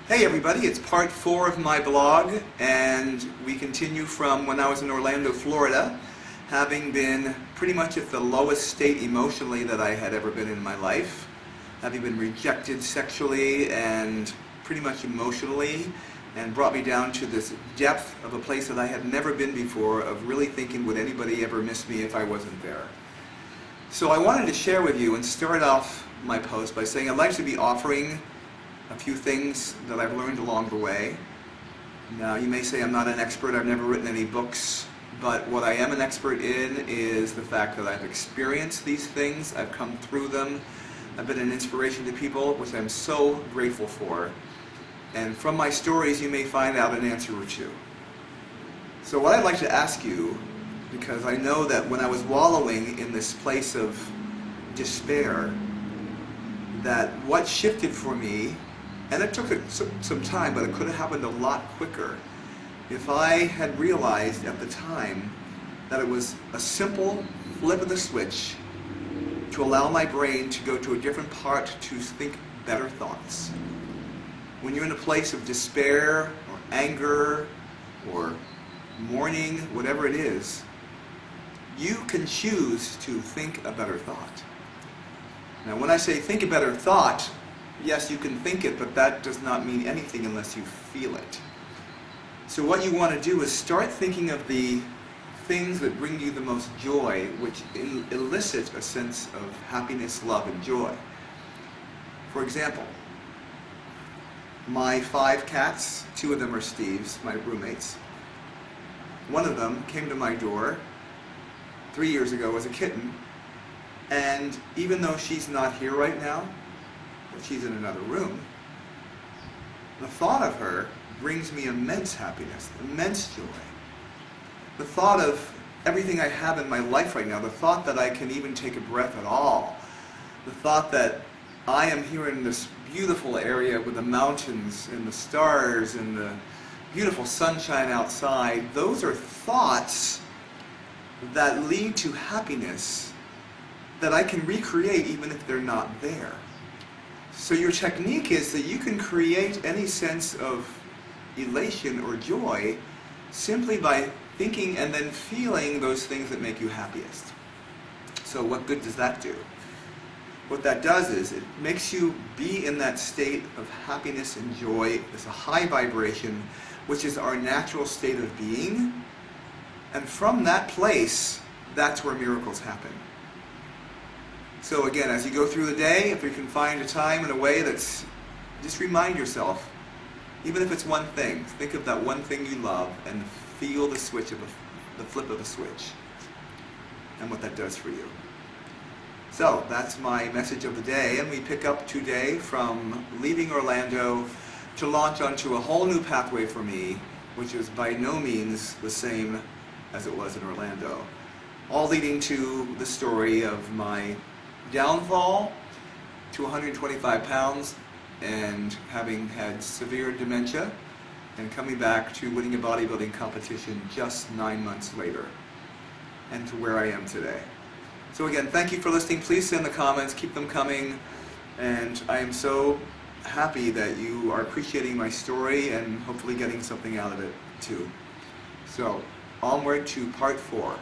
Hey everybody, it's part 4 of my blog, and we continue from when I was in Orlando, Florida, having been pretty much at the lowest state emotionally that I had ever been in my life, having been rejected sexually and pretty much emotionally, and brought me down to this depth of a place that I had never been before, of really thinking, would anybody ever miss me if I wasn't there? So I wanted to share with you and start off my post by saying I'd like to be offering a few things that I've learned along the way. Now, you may say I'm not an expert, I've never written any books, but what I am an expert in is the fact that I've experienced these things, I've come through them, I've been an inspiration to people, which I'm so grateful for. And from my stories, you may find out an answer or two. So what I'd like to ask you, because I know that when I was wallowing in this place of despair, that what shifted for me, and it took some time, but it could have happened a lot quicker if I had realized at the time that it was a simple flip of the switch to allow my brain to go to a different part to think better thoughts. When you're in a place of despair or anger or mourning, whatever it is, you can choose to think a better thought. Now, when I say think a better thought, yes, you can think it, but that does not mean anything unless you feel it. So what you want to do is start thinking of the things that bring you the most joy, which elicit a sense of happiness, love, and joy. For example, my 5 cats, 2 of them are Steve's, my roommates. One of them came to my door 3 years ago as a kitten, and even though she's not here right now, but she's in another room, the thought of her brings me immense happiness, immense joy. The thought of everything I have in my life right now, the thought that I can even take a breath at all, the thought that I am here in this beautiful area with the mountains and the stars and the beautiful sunshine outside, those are thoughts that lead to happiness that I can recreate even if they're not there. So your technique is that you can create any sense of elation or joy simply by thinking and then feeling those things that make you happiest. So what good does that do? What that does is it makes you be in that state of happiness and joy. It's a high vibration, which is our natural state of being. And from that place, that's where miracles happen. So again, as you go through the day, if you can find a time and a way that's, just remind yourself, even if it's one thing, think of that one thing you love and feel the switch of the flip of a switch and what that does for you. So that's my message of the day, and we pick up today from leaving Orlando to launch onto a whole new pathway for me, which is by no means the same as it was in Orlando. All leading to the story of my downfall to 125 pounds and having had severe dementia and coming back to winning a bodybuilding competition just 9 months later and to where I am today. So again, thank you for listening. Please send the comments, keep them coming, and I am so happy that you are appreciating my story and hopefully getting something out of it too. So onward to part 4.